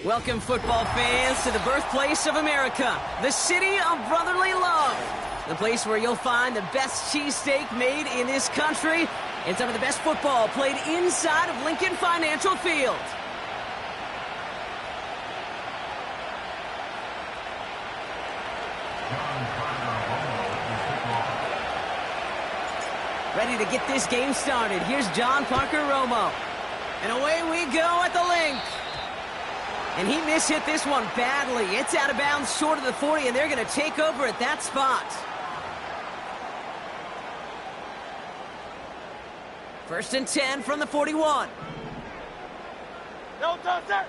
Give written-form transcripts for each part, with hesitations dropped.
Welcome, football fans, to the birthplace of America, the city of brotherly love. The place where you'll find the best cheesesteak made in this country and some of the best football played inside of Lincoln Financial Field. Ready to get this game started. Here's John Parker Romo. And away we go at the link. And he mishit this one badly. It's out of bounds short of the 40, and they're going to take over at that spot. First and 10 from the 41. No touch, sir.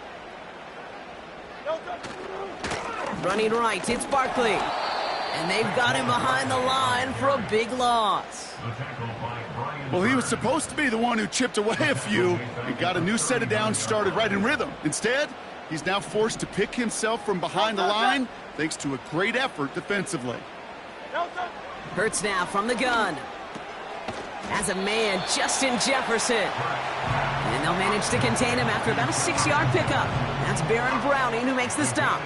No touch. Running right, it's Barkley. And they've got him behind the line for a big loss. Well, he was supposed to be the one who chipped away a few and got a new set of downs started right in rhythm. Instead, he's now forced to pick himself from behind the line thanks to a great effort defensively. Hurts now from the gun. As a man, Justin Jefferson. And they'll manage to contain him after about a 6-yard pickup. That's Baron Browning who makes the stop.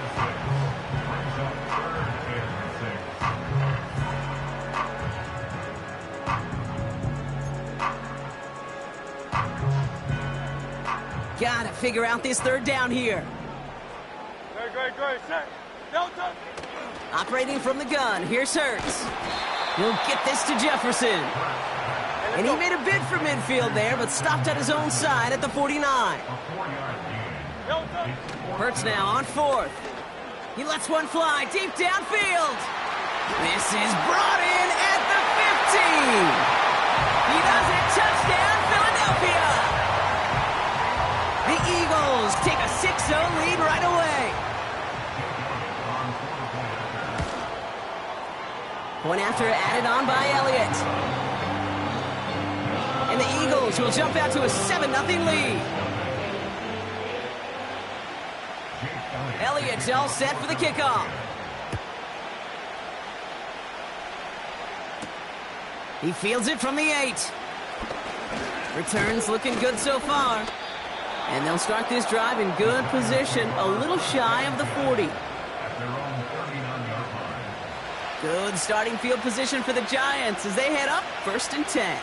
Gotta figure out this third down here. Great, sir. No touch. Operating from the gun, here's Hurts. He'll get this to Jefferson. And he made a bid for midfield there, but stopped at his own side at the 49. Hurts now on fourth. He lets one fly deep downfield. This is brought in at the 15. He does it. Touchdown, Philadelphia. The Eagles take a 6-0 lead right away. Point after added on by Elliott. And the Eagles will jump out to a 7-0 lead. Elliott's all set for the kickoff. He fields it from the 8. Returns looking good so far. And they'll start this drive in good position, a little shy of the 40. Good starting field position for the Giants as they head up first and 10.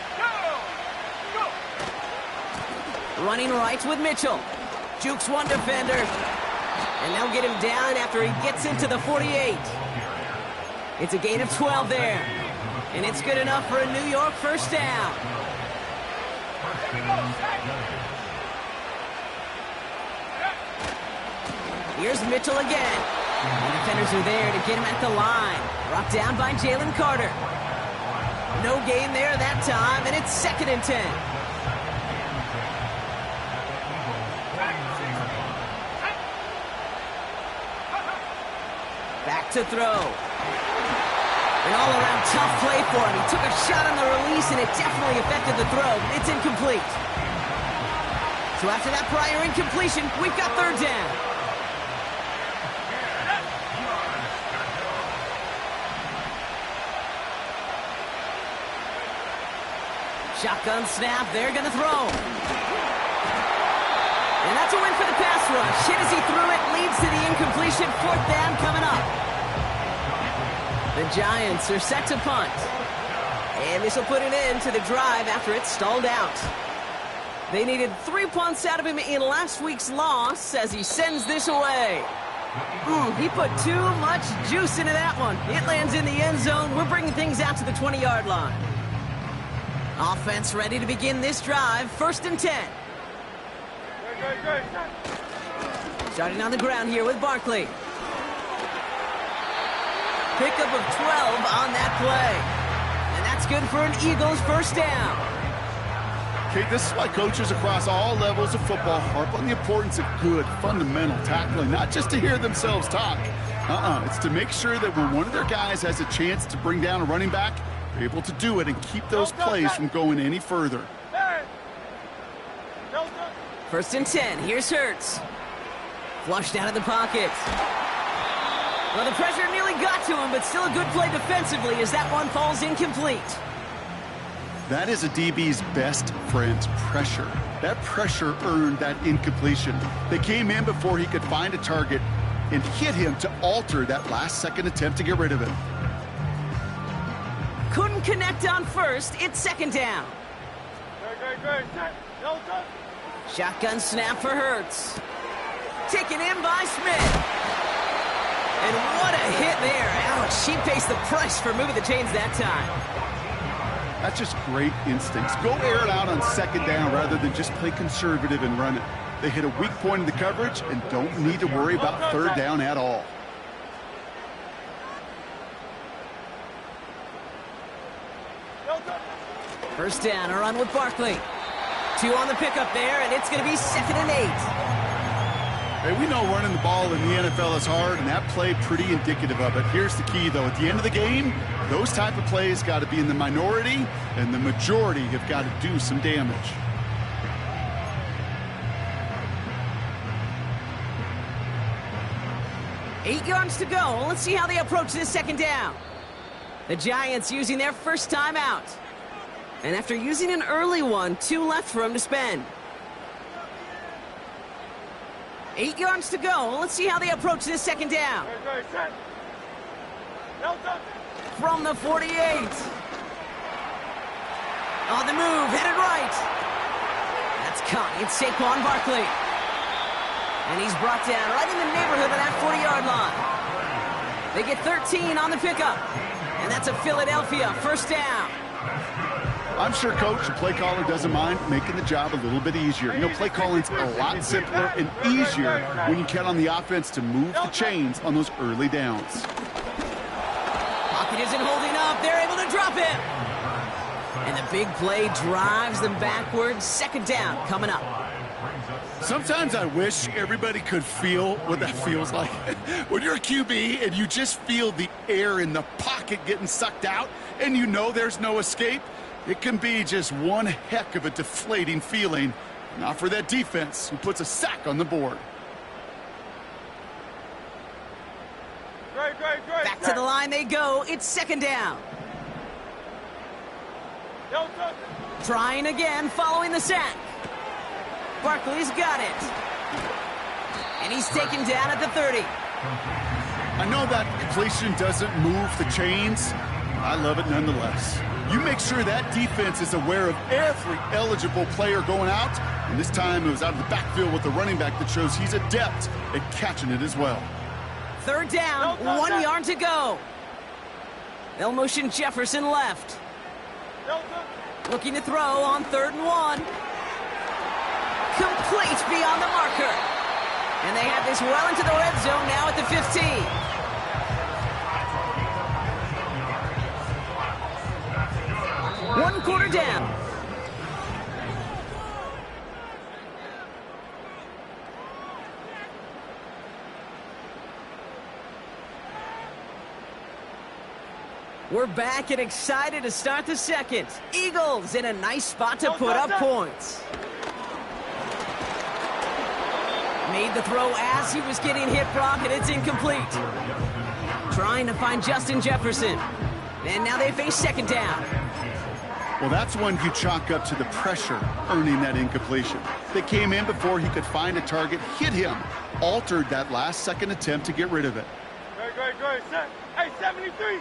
Running right with Mitchell. Jukes one defender. And they'll get him down after he gets into the 48. It's a gain of 12 there. And it's good enough for a New York first down. Here's Mitchell again. The defenders are there to get him at the line. Brought down by Jalen Carter. No gain there that time, and it's 2nd and 10. Back to throw. An all-around tough play for him. He took a shot on the release, and it definitely affected the throw. It's incomplete. So after that prior incompletion, we've got third down. Shotgun snap, they're going to throw. And that's a win for the pass rush. Hit as he threw it, leads to the incompletion. 4th down coming up. The Giants are set to punt. And this will put an end to the drive after it stalled out. They needed 3 punts out of him in last week's loss as he sends this away. He put too much juice into that one. It lands in the end zone. We're bringing things out to the 20-yard line. Offense ready to begin this drive. 1st and 10. Starting on the ground here with Barkley. Pickup of 12 on that play. And that's good for an Eagles first down. Okay, this is why coaches across all levels of football harp on the importance of good, fundamental tackling, not just to hear themselves talk. It's to make sure that when one of their guys has a chance to bring down a running back, they're able to do it and keep those plays from going any further. 1st and 10. Here's Hurts. Flushed out of the pocket. Well, the pressure nearly got to him, but still a good play defensively as that one falls incomplete. That is a DB's best friend, pressure. That pressure earned that incompletion. They came in before he could find a target and hit him to alter that last-second attempt to get rid of him. Couldn't connect on first. It's 2nd down. Shotgun snap for Hurts. Taken in by Smith. And what a hit there. Ouch, she pays the price for moving the chains that time. That's just great instincts. Go air it out on second down rather than just play conservative and run it. They hit a weak point in the coverage and don't need to worry about third down at all. First down, a run with Barkley. 2 on the pickup there, and it's going to be 2nd and 8. Hey, we know running the ball in the NFL is hard, and that play pretty indicative of it. Here's the key, though. At the end of the game, those type of plays got to be in the minority, and the majority have got to do some damage. Eight yards to go. Let's see how they approach this second down. The Giants using their first timeout. And after using an early one, 2 left for him to spend. 8 yards to go. Let's see how they approach this second down. From the 48. On the move, headed right. That's caught. It's Saquon Barkley. And he's brought down right in the neighborhood of that 40-yard line. They get 13 on the pickup. And that's a Philadelphia first down. I'm sure Coach, the play caller, doesn't mind making the job a little bit easier. You know, play calling's a lot simpler and easier when you count on the offense to move the chains on those early downs. Pocket isn't holding up. They're able to drop it. And the big play drives them backwards. Second down coming up. Sometimes I wish everybody could feel what that feels like. When you're a QB and you just feel the air in the pocket getting sucked out and you know there's no escape, it can be just one heck of a deflating feeling. Not for that defense who puts a sack on the board. Great. Back to the line they go. It's second down. Trying again following the sack. Barkley's got it. And he's taken down at the 30. I know that completion doesn't move the chains. I love it nonetheless. You make sure that defense is aware of every eligible player going out. And this time it was out of the backfield with the running back that shows he's adept at catching it as well. Third down, 1 yard to go. They'll motion Jefferson left. Looking to throw on 3rd and 1. Complete beyond the marker. And they have this well into the red zone now at the 15. One quarter down. We're back and excited to start the second. Eagles in a nice spot to put up points. Made the throw as he was getting hit, Brock, and it's incomplete. Trying to find Justin Jefferson. And now they face second down. Well, that's one you chalk up to the pressure earning that incompletion. They came in before he could find a target, hit him, altered that last-second attempt to get rid of it. Great. Hey, 73.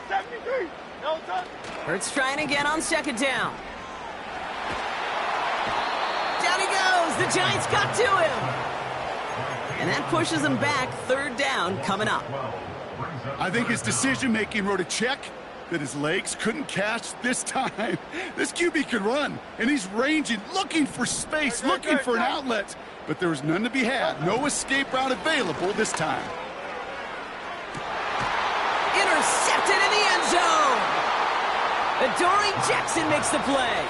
No touch. Hurts trying again on second down. Down he goes. The Giants got to him. And that pushes them back. 3rd down coming up. I think his decision-making wrote a check that his legs couldn't catch this time. This QB could run, and he's ranging, looking for space, looking for an outlet. But there was none to be had. No escape route available this time. Intercepted in the end zone. Adoree Jackson makes the play.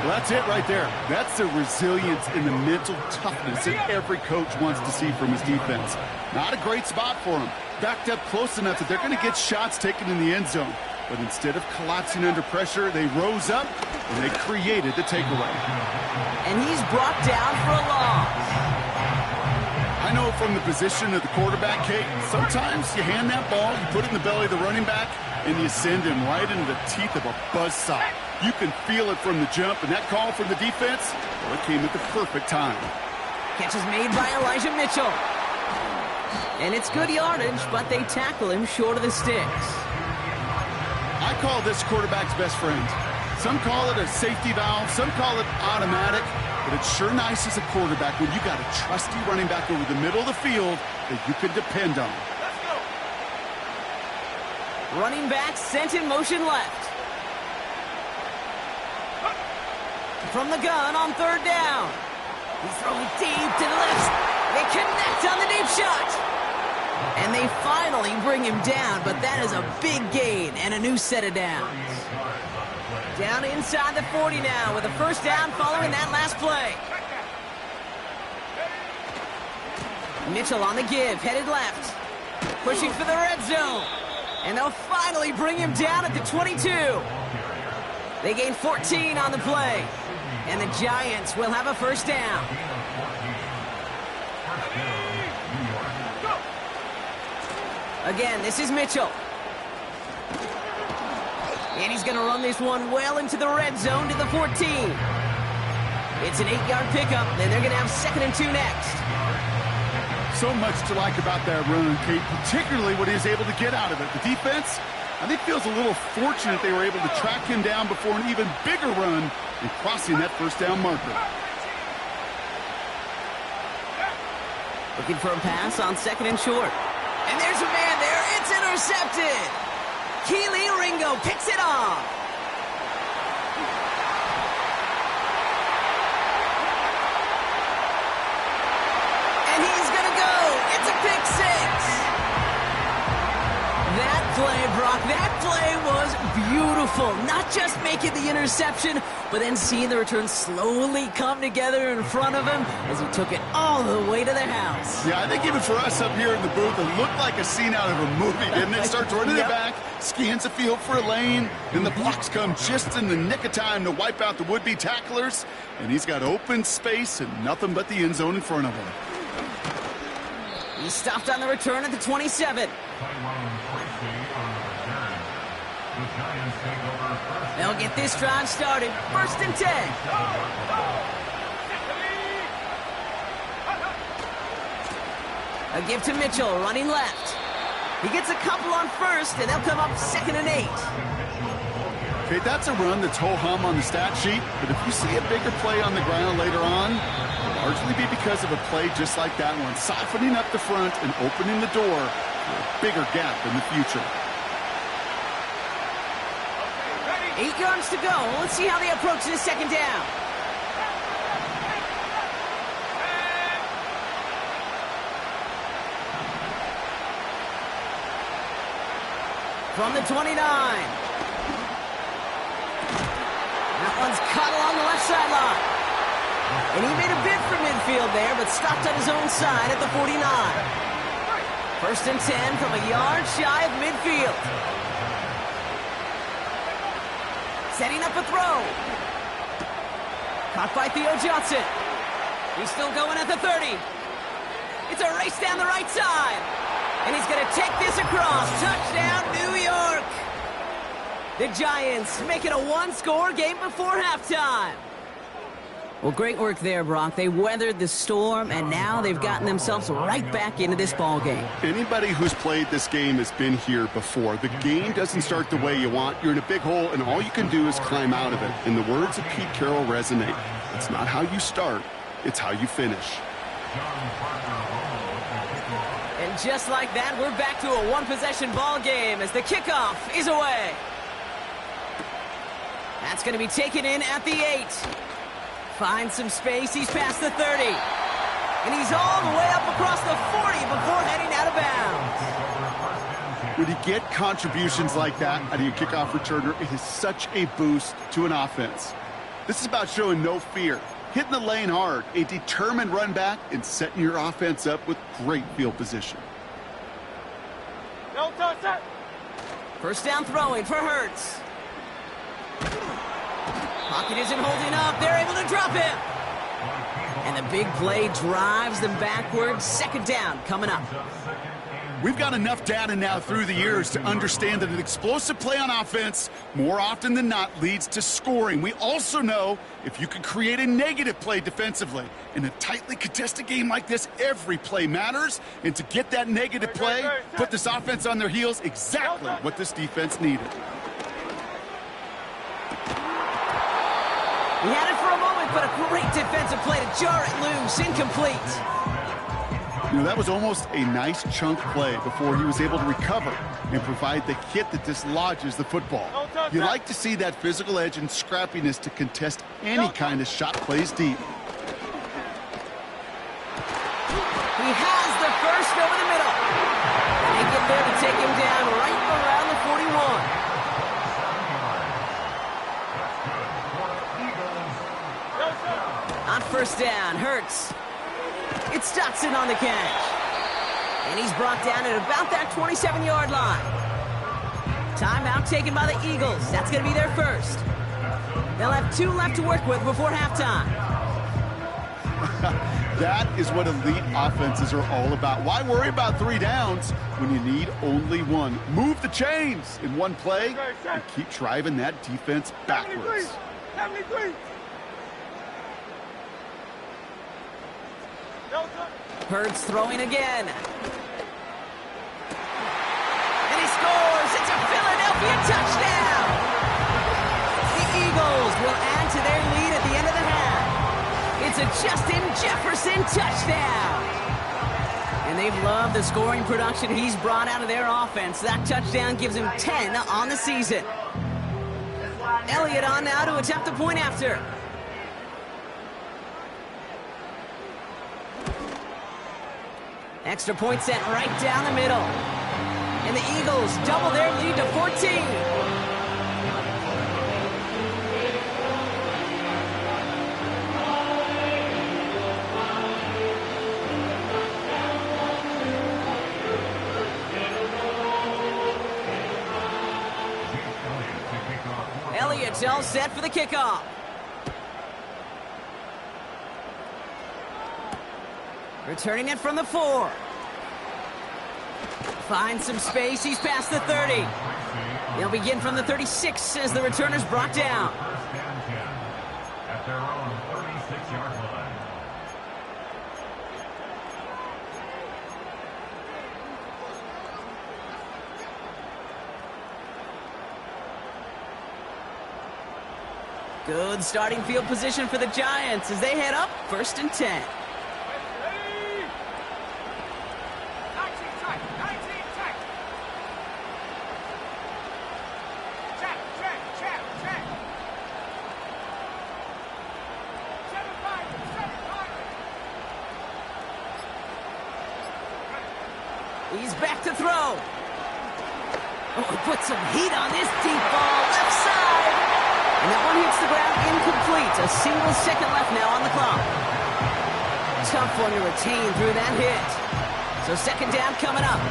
Well, that's it right there. That's the resilience and the mental toughness that every coach wants to see from his defense. Not a great spot for him. Backed up close enough that they're going to get shots taken in the end zone. But instead of collapsing under pressure, they rose up and they created the takeaway. And he's brought down for a loss. I know from the position of the quarterback, Kate, sometimes you hand that ball, you put it in the belly of the running back, and you send him right into the teeth of a buzzsaw. You can feel it from the jump, and that call from the defense, well, it came at the perfect time. Catch is made by Elijah Mitchell. And it's good yardage, but they tackle him short of the sticks. I call this quarterback's best friend. Some call it a safety valve, some call it automatic, but it's sure nice as a quarterback when you got a trusty running back over the middle of the field that you can depend on. Running back sent in motion left. from the gun on third down. He's throwing deep to the left. They connect on the deep shot. And they finally bring him down, but that is a big gain and a new set of downs. Down inside the 40 now with a first down following that last play. Mitchell on the give, headed left. Pushing for the red zone. And they'll finally bring him down at the 22. They gain 14 on the play. And the Giants will have a first down. Again, this is Mitchell. And he's going to run this one well into the red zone to the 14. It's an 8-yard pickup. Then they're going to have 2nd and 2 next. So much to like about that run, Kate, particularly what he is able to get out of it. The defense, I think, feels a little fortunate they were able to track him down before an even bigger run and crossing that first down marker. Looking for a pass on 2nd and short. And there's a man there. It's intercepted. Kelee Ringo picks it off. And he's going to go. It's a pick six. That play, Brock, that play was beautiful. Not just making the interception, but then seeing the return slowly come together in front of him as he took it all the way to the house. Yeah, I think even for us up here in the booth, it looked like a scene out of a movie, didn't it? Starts running it back, scans the field for a lane, and the blocks come just in the nick of time to wipe out the would-be tacklers, and he's got open space and nothing but the end zone in front of him. He stopped on the return at the 27. They'll get this drive started. 1st and 10. A give to Mitchell, running left. He gets a couple on first, and they'll come up 2nd and 8. Okay, that's a run that's ho-hum on the stat sheet, but if you see a bigger play on the ground later on, it'll largely be because of a play just like that one, softening up the front and opening the door for a bigger gap in the future. 8 yards to go. Let's see how they approach this 2nd down. From the 29. That one's caught along the left sideline. And he made a bid for midfield there, but stopped on his own side at the 49. 1st and 10 from a yard shy of midfield. Setting up a throw. Caught by Theo Johnson. He's still going at the 30. It's a race down the right side. And he's going to take this across. Touchdown, New York. The Giants make it a one-score game before halftime. Well, great work there, Brock. They weathered the storm, and now they've gotten themselves right back into this ball game. Anybody who's played this game has been here before. The game doesn't start the way you want. You're in a big hole, and all you can do is climb out of it. And the words of Pete Carroll resonate. It's not how you start, it's how you finish. And just like that, we're back to a one-possession ball game as the kickoff is away. That's going to be taken in at the 8. Finds some space. He's past the 30. And he's all the way up across the 40 before heading out of bounds. When you get contributions like that out of your kickoff returner, it is such a boost to an offense. This is about showing no fear, hitting the lane hard, a determined run back, and setting your offense up with great field position. No touch that. First down throwing for Hurts. Pocket isn't holding up. They're able to drop him. And the big play drives them backwards. 2nd down coming up. We've got enough data now through the years to understand that an explosive play on offense more often than not leads to scoring. We also know if you can create a negative play defensively. In a tightly contested game like this, every play matters. And to get that negative play, put this offense on their heels, exactly what this defense needed. He had it for a moment, but a great defensive play to jar it loose. Incomplete. You know, that was almost a nice chunk play before he was able to recover and provide the hit that dislodges the football. You like to see that physical edge and scrappiness to contest any kind of shot plays deep. He has the first over the middle. And they get there to take him down right around the 41. On first down, Hurts. It's Dotson on the catch. And he's brought down at about that 27-yard line. Timeout taken by the Eagles. That's going to be their first. They'll have 2 left to work with before halftime. That is what elite offenses are all about. Why worry about 3 downs when you need only 1? Move the chains in one play and keep driving that defense backwards. 73. Hurts throwing again. And he scores. It's a Philadelphia touchdown. The Eagles will add to their lead at the end of the half. It's a Justin Jefferson touchdown. And they've loved the scoring production he's brought out of their offense. That touchdown gives him 10 on the season. Elliott on now to attempt the point after. Extra point sent right down the middle. And the Eagles double their lead to 14. Elliott's all set for the kickoff. Returning it from the 4. Finds some space. He's past the 30. He'll begin from the 36 as the returner's brought down. At their own 36-yard line. Good starting field position for the Giants as they head up 1st and 10. He's back to throw. Oh, put some heat on this deep ball, left side. And that one hits the ground incomplete. A single second left now on the clock. Tough one to retain through that hit. So second down coming up.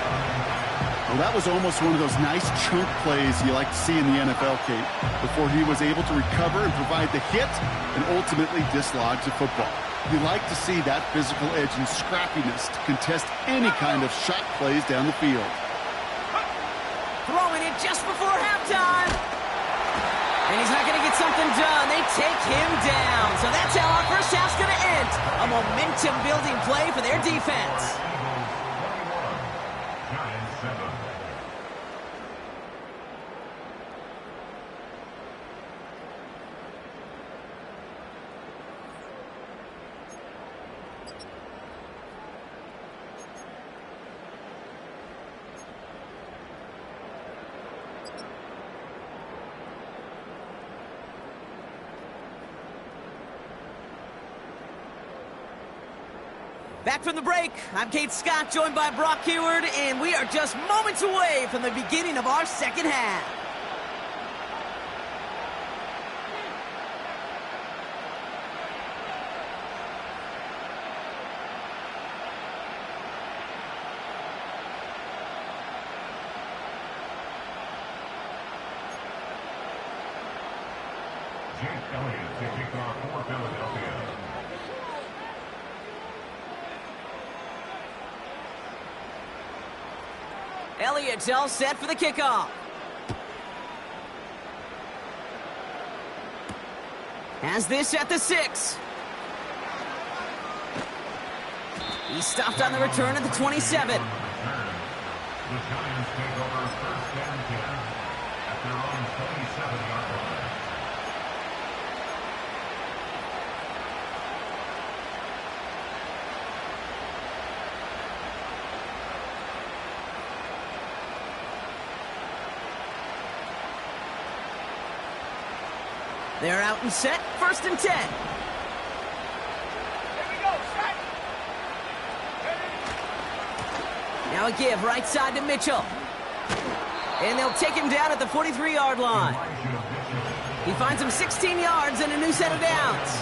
Well, that was almost one of those nice chunk plays you like to see in the NFL, Kate, before he was able to recover and provide the hit and ultimately dislodge the football. You like to see that physical edge and scrappiness to contest any kind of shot plays down the field. Throwing it just before halftime. And he's not going to get something done. They take him down. So that's how our first half's going to end. A momentum-building play for their defense. Back from the break, I'm Kate Scott, joined by Brock Huard, and we are just moments away from the beginning of our second half. Jake Elliott to kick off for Philadelphia. Elliott's all set for the kickoff. Has this at the 6. He stopped on the return at the 27. The Giants take over 1st and 10 at their own 27-yard line. They're out and set. 1st and 10. Now a give right side to Mitchell. And they'll take him down at the 43-yard line. He finds him 16 yards and a new set of downs.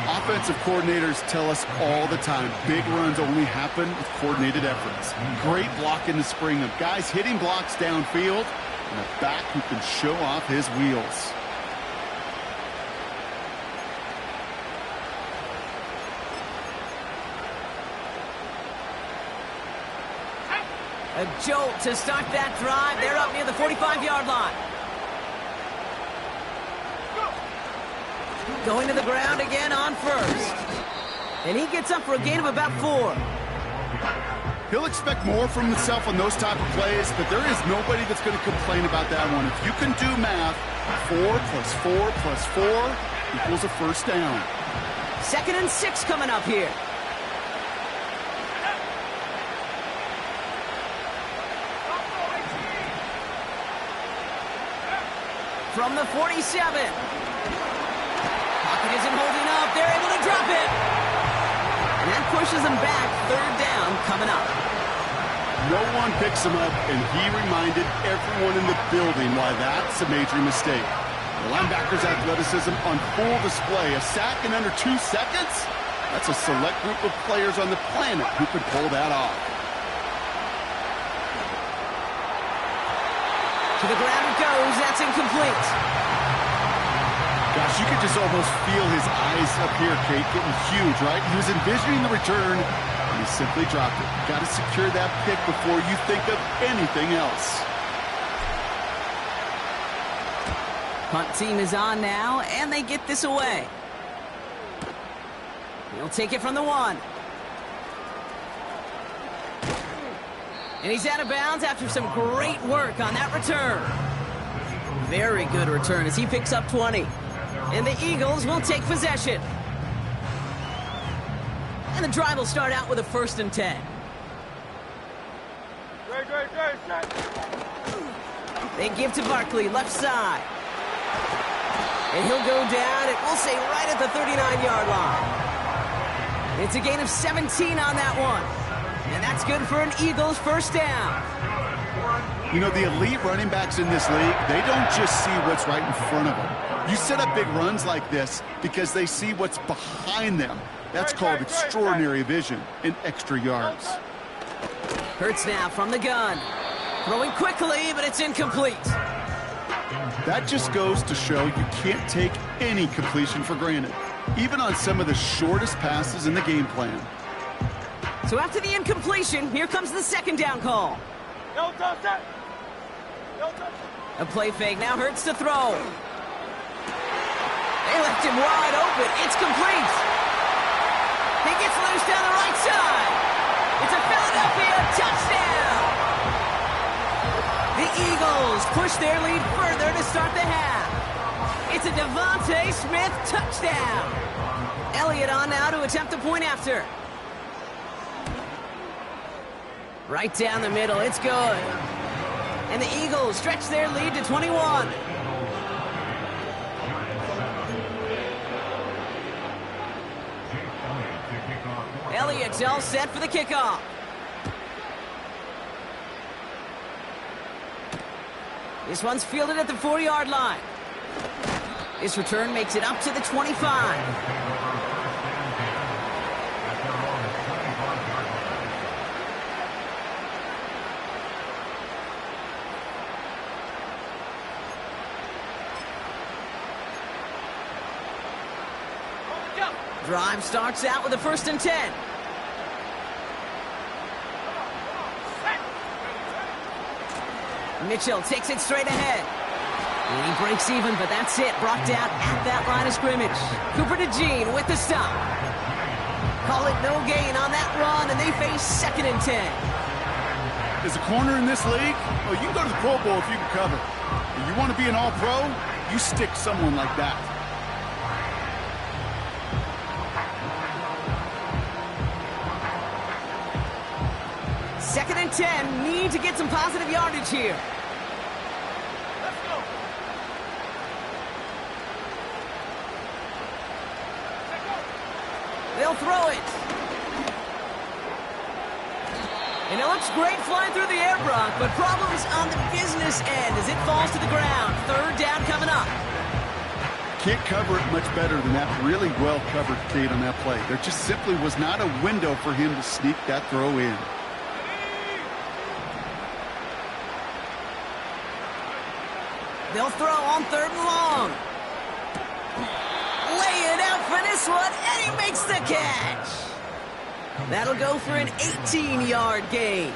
Offensive coordinators tell us all the time, big runs only happen with coordinated efforts. Great blocking to spring them. Guys hitting blocks downfield, and a back who can show off his wheels. A jolt to start that drive. They're up near the 45-yard line. Going to the ground again on 1st. And he gets up for a gain of about 4. He'll expect more from himself on those type of plays, but there is nobody that's going to complain about that one. If you can do math, 4 plus 4 plus 4 equals a 1st down. 2nd and 6 coming up here. From the 47. Pocket isn't holding up. They're able to drop it. And that pushes them back. 3rd down coming up. No one picks him up, and he reminded everyone in the building why that's a major mistake. The linebacker's athleticism on full display. A sack in under 2 seconds? That's a select group of players on the planet who could pull that off. To the ground it goes. That's incomplete. Gosh, you could just almost feel his eyes up here, Kate, getting huge, right? He was envisioning the return, and he simply dropped it. Got to secure that pick before you think of anything else. Punt team is on now, and they get this away. He'll take it from the 1. And he's out of bounds after some great work on that return. Very good return as he picks up 20. And the Eagles will take possession. And the drive will start out with a 1st and 10. Great, set. They give to Barkley, left side. And he'll go down, and we'll say right at the 39-yard line. It's a gain of 17 on that one. And that's good for an Eagles 1st down. You know, the elite running backs in this league, they don't just see what's right in front of them. You set up big runs like this because they see what's behind them. That's called extraordinary vision and extra yards. Hurts now from the gun. Throwing quickly, but it's incomplete. That just goes to show you can't take any completion for granted, even on some of the shortest passes in the game plan. So after the incompletion, here comes the 2nd down call. No touch that. No touch. A play fake now. Hurts to throw. They left him wide open. It's complete. He gets loose down the right side. It's a Philadelphia touchdown. The Eagles push their lead further to start the half. It's a Devontae Smith touchdown. Elliott on now to attempt the point after. Right down the middle. It's good. And the Eagles stretch their lead to 21. Elliott's all set for the kickoff. This one's fielded at the 4-yard line. This return makes it up to the 25. Drive starts out with a 1st and 10. Mitchell takes it straight ahead. And he breaks even, but that's it. Brought down at that line of scrimmage. Cooper DeJean with the stop. Call it no gain on that run, and they face 2nd and 10. As a corner in this league, well, you can go to the Pro Bowl if you can cover. If you want to be an all-pro, you stick someone like that. Second and 10, need to get some positive yardage here. Let's go. He'll throw it. And it looks great flying through the air, Brock, but problems on the business end as it falls to the ground. Third down coming up. Can't cover it much better than that. Really well covered, Kate, on that play. There just simply was not a window for him to sneak that throw in. They'll throw on 3rd and long. Lay it out for this one, and he makes the catch. That'll go for an 18-yard gain.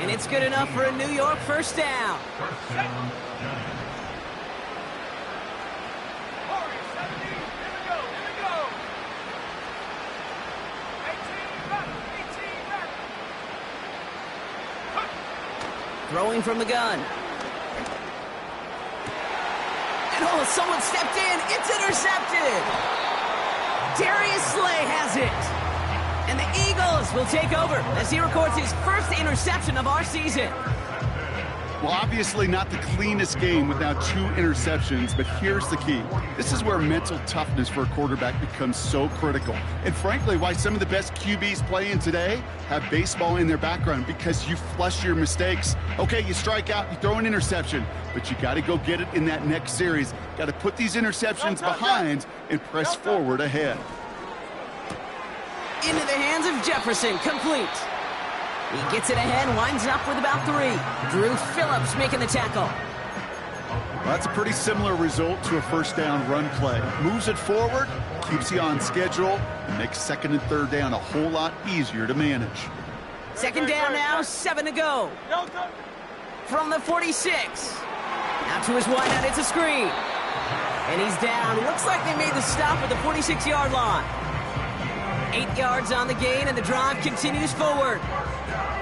And it's good enough for a New York first down. First down, Giants. Hurry, 17. Here we go. Here we go. 18 back. 18 back. Throwing from the gun. And oh, someone stepped in. It's intercepted. Darius Slay has it. And the Eagles will take over as he records his first interception of our season. Well, obviously not the cleanest game with now 2 interceptions, but here's the key. This is where mental toughness for a quarterback becomes so critical. And frankly, why some of the best QBs playing today have baseball in their background, because you flush your mistakes. Okay, you strike out, you throw an interception, but you got to go get it in that next series. Got to put these interceptions behind and press forward ahead. Into the hands of Jefferson, complete. He gets it ahead, winds up with about 3. Drew Phillips making the tackle. Well, that's a pretty similar result to a first down run play. Moves it forward, keeps you on schedule, and makes 2nd and 3rd down a whole lot easier to manage. 2nd down now, 7 to go. From the 46. Now to his wideout, it's a screen. And he's down. Looks like they made the stop at the 46-yard line. 8 yards on the gain, and the drive continues forward.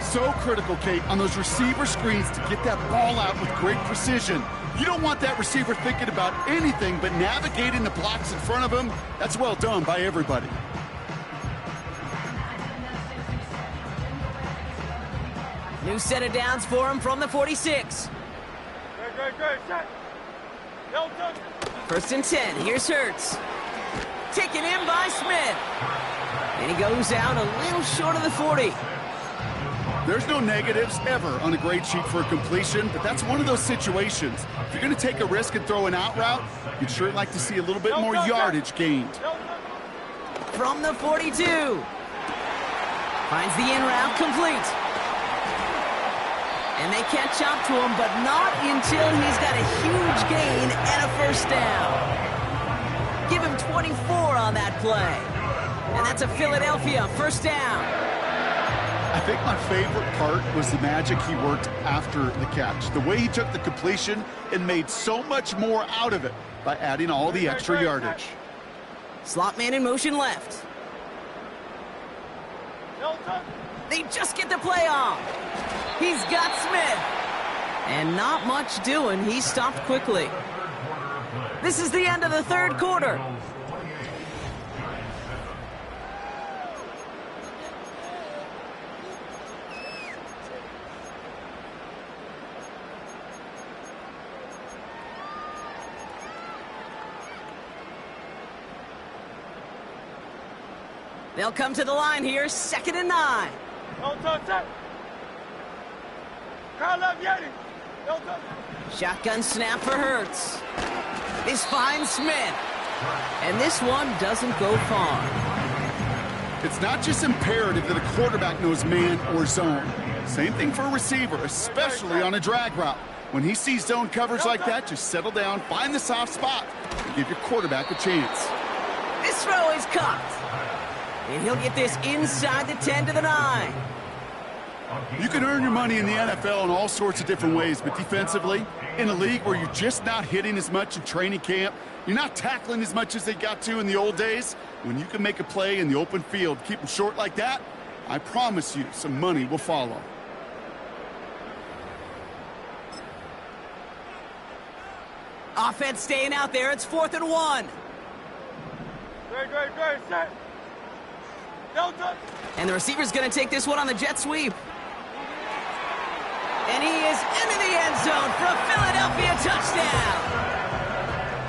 So critical, Kate, on those receiver screens to get that ball out with great precision. You don't want that receiver thinking about anything but navigating the blocks in front of him. That's well done by everybody. New set of downs for him from the 46. Great. Set. No touch. 1st and 10. Here's Hurts. Taken in by Smith. And he goes out a little short of the 40. There's no negatives ever on a grade sheet for a completion, but that's one of those situations. If you're going to take a risk and throw an out route, you'd sure like to see a little bit more yardage gained. From the 42. Finds the in route complete. And they catch up to him, but not until he's got a huge gain and a first down. Give him 24 on that play. And that's a Philadelphia first down. I think my favorite part was the magic he worked after the catch. The way he took the completion and made so much more out of it by adding all the extra yardage. Slot man in motion left. No touch. They just get the play off. He's got Smith. And not much doing. He stopped quickly. This is the end of the 3rd quarter. They'll come to the line here, 2nd and 9. No touch. Set. Kyle left Yeti. No touch. Shotgun snap for Hurts. This finds Smith. And this one doesn't go far. It's not just imperative that a quarterback knows man or zone. Same thing for a receiver, especially on a drag route. When he sees zone coverage like that, just settle down, find the soft spot, and give your quarterback a chance. This throw is caught. And he'll get this inside the 10 to the 9. You can earn your money in the NFL in all sorts of different ways, but defensively, in a league where you're just not hitting as much in training camp, you're not tackling as much as they got to in the old days, when you can make a play in the open field, keep them short like that, I promise you some money will follow. Offense staying out there. It's 4th and 1. Great. Set. No touch. And the receiver's going to take this one on the jet sweep. And he is into the end zone for a Philadelphia touchdown.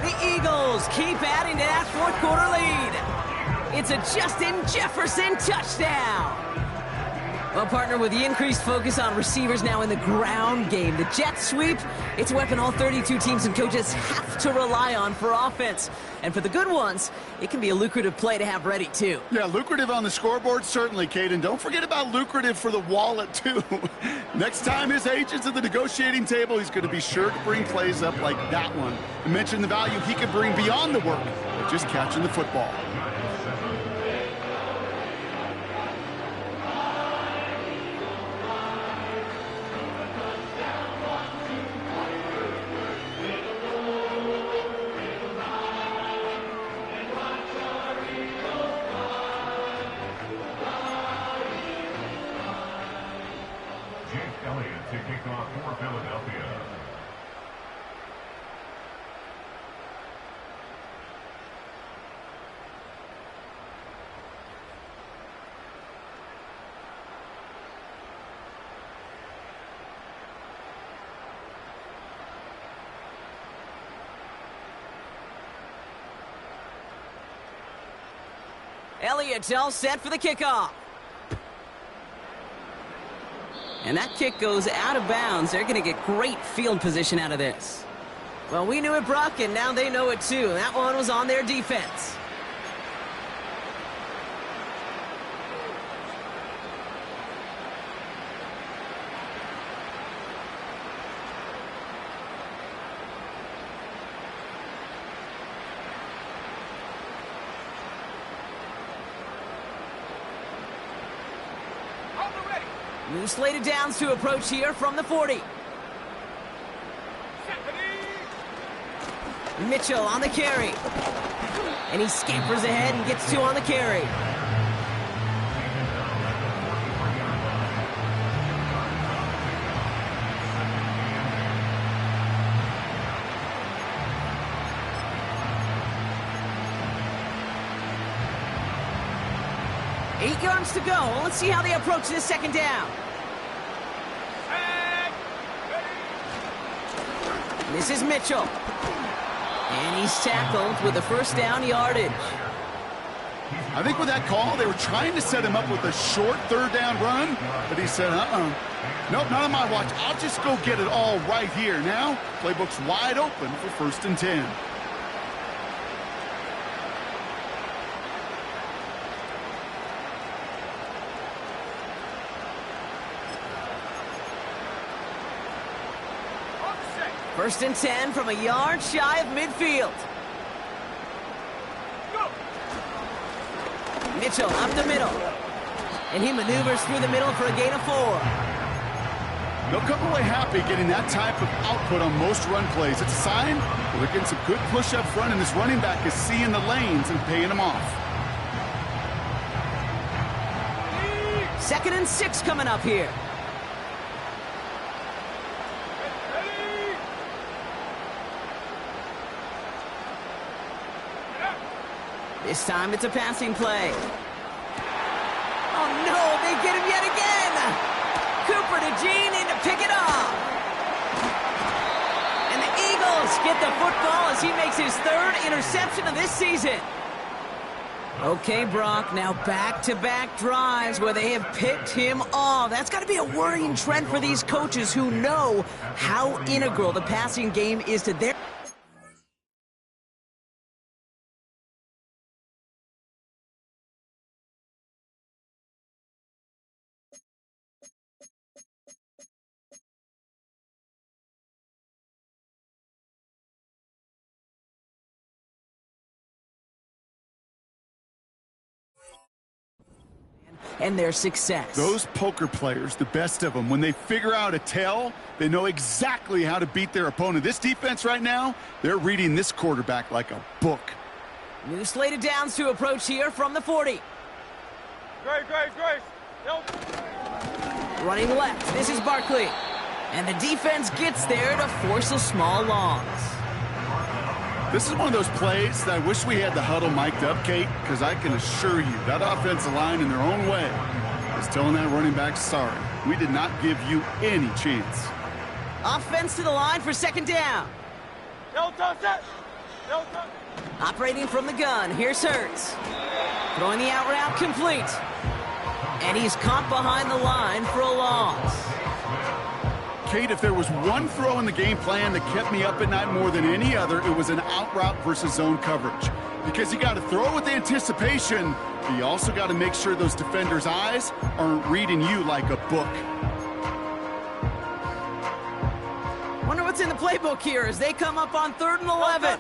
The Eagles keep adding to that 4th quarter lead. It's a Justin Jefferson touchdown. Well, partner, with the increased focus on receivers now in the ground game, the jet sweep, it's a weapon all 32 teams and coaches have to rely on for offense. And for the good ones, it can be a lucrative play to have ready, too. Yeah, lucrative on the scoreboard, certainly, Caden. Don't forget about lucrative for the wallet, too. Next time his agent's at the negotiating table, he's going to be sure to bring plays up like that one and mention the value he could bring beyond the work of just catching the football. Elliott to kick off for Philadelphia. Elliott's all set for the kickoff. And that kick goes out of bounds. They're going to get great field position out of this. Well, we knew it, Brock, and now they know it too. That one was on their defense. New slated downs to approach here from the 40. Mitchell on the carry. And he scampers ahead and gets 2 on the carry. Eight yards to go. Let's see how they approach this second down. This is Mitchell. And he's tackled with a first down yardage. I think with that call, they were trying to set him up with a short third down run, but he said, nope, not on my watch. I'll just go get it all right here. Now, playbook's wide open for 1st and 10. First and 10 from a yard shy of midfield. Go. Mitchell up the middle. And he maneuvers through the middle for a gain of 4. They'll come away happy getting that type of output on most run plays. It's a sign that they're getting some good push up front, and this running back is seeing the lanes and paying them off. 2nd and 6 coming up here. This time it's a passing play. Oh no, they get him yet again! Cooper to Jean in to pick it off. And the Eagles get the football as he makes his 3rd interception of this season. Okay, Brock, now back-to-back drives where they have picked him off. That's got to be a worrying trend for these coaches who know how integral the passing game is to their... and their success. Those poker players, the best of them, when they figure out a tell, they know exactly how to beat their opponent. This defense right now, they're reading this quarterback like a book. New slated downs to approach here from the 40. Grace. Help. Running left, this is Barkley. And the defense gets there to force a small loss. This is one of those plays that I wish we had the huddle mic'd up, Kate, because I can assure you that offensive line in their own way is telling that running back, sorry, we did not give you any chance. Offense to the line for 2nd down. Delta set. Operating from the gun, here's Hurts. Throwing the out route complete. And he's caught behind the line for a loss. Kate, if there was one throw in the game plan that kept me up at night more than any other, it was an out route versus zone coverage. Because you got to throw with anticipation, but you also got to make sure those defenders' eyes aren't reading you like a book. Wonder what's in the playbook here as they come up on 3rd and 11.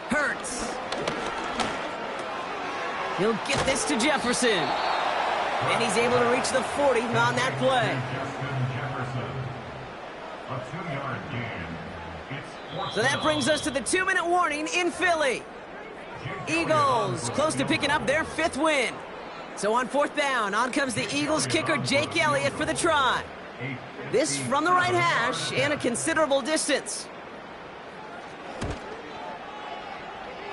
Hurts. He'll get this to Jefferson. And he's able to reach the 40 on that play. So that brings us to the 2-minute warning in Philly. Eagles close to picking up their 5th win. So on 4th down, on comes the Eagles kicker Jake Elliott for the try. This from the right hash and a considerable distance.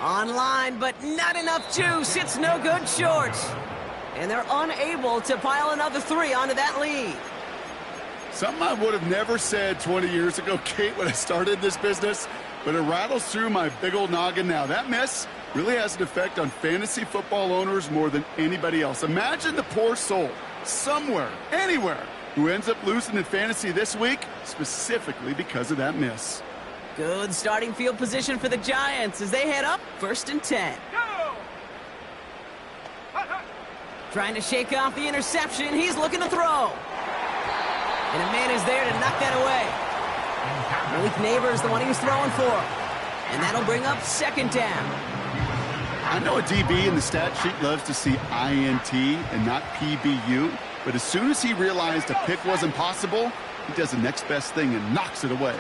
Online, but not enough juice. It's no good short. And they're unable to pile another 3 onto that lead. Something I would have never said 20 years ago, Kate, when I started this business, but it rattles through my big old noggin now. That miss really has an effect on fantasy football owners more than anybody else. Imagine the poor soul somewhere, anywhere, who ends up losing in fantasy this week, specifically because of that miss. Good starting field position for the Giants as they head up 1st and 10. Trying to shake off the interception. He's looking to throw. And a man is there to knock that away. Malik Neighbors, the one he was throwing for. And that'll bring up 2nd down. I know a DB in the stat sheet loves to see INT and not PBU, but as soon as he realized a pick wasn't possible, he does the next best thing and knocks it away.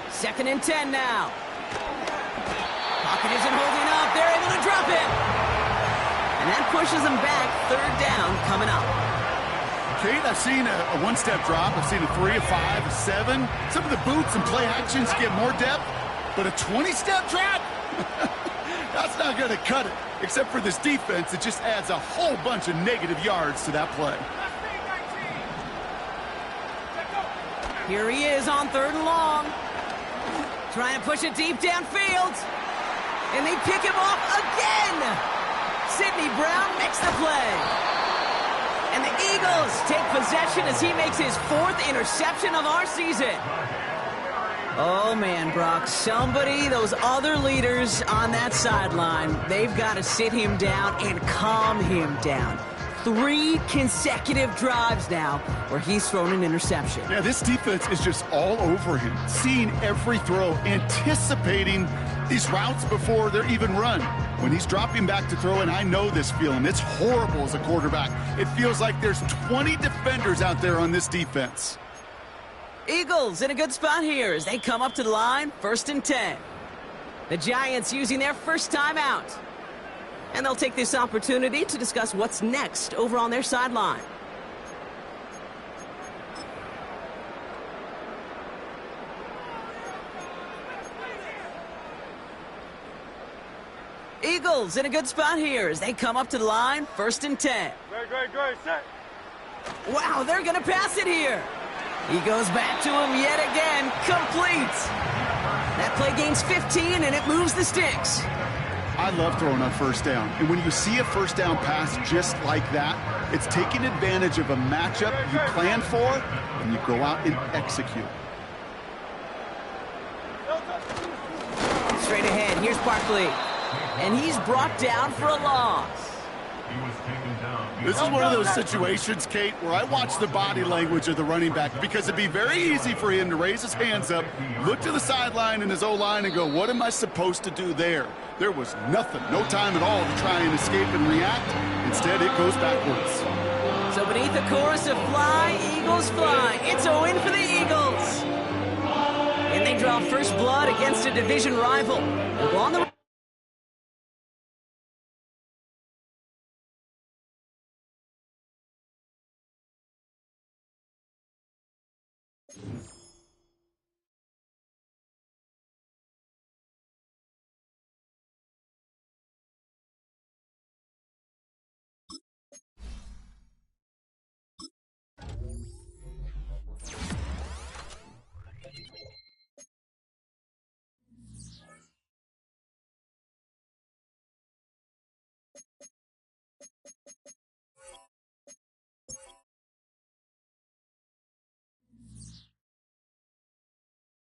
2nd and 10 now. Pocket isn't holding up. They're able to drop it. And that pushes them back. 3rd down coming up. Kate, I've seen a one-step drop. I've seen a 3, a 5, a 7. Some of the boots and play actions get more depth, but a 20-step drop? That's not going to cut it. Except for this defense, it just adds a whole bunch of negative yards to that play. Here he is on 3rd and long. Trying to push it deep downfield. And they pick him off again. Sidney Brown makes the play. And the Eagles take possession as he makes his 4th interception of our season. Oh, man, Brock, somebody, those other leaders on that sideline, they've got to sit him down and calm him down. 3 consecutive drives now where he's thrown an interception. Yeah, this defense is just all over him, seeing every throw, anticipating these routes before they're even run. When he's dropping back to throw, and I know this feeling, it's horrible as a quarterback. It feels like there's 20 defenders out there on this defense. Eagles in a good spot here as they come up to the line, 1st and 10. The Giants using their first timeout. And they'll take this opportunity to discuss what's next over on their sideline. Eagles in a good spot here as they come up to the line, 1st and 10. Great, set. Wow, they're going to pass it here. He goes back to him yet again, complete. That play gains 15 and it moves the sticks. I love throwing on 1st down. And when you see a 1st down pass just like that, it's taking advantage of a matchup you planned for, and you go out and execute. Straight ahead, here's Barkley. And he's brought down for a loss. This is one of those situations, Kate, where I watch the body language of the running back because it'd be very easy for him to raise his hands up, look to the sideline in his O-line and go, what am I supposed to do there? There was nothing, no time at all to try and escape and react. Instead, it goes backwards. So beneath the chorus of Fly, Eagles Fly, it's a win for the Eagles. And they draw first blood against a division rival. And on the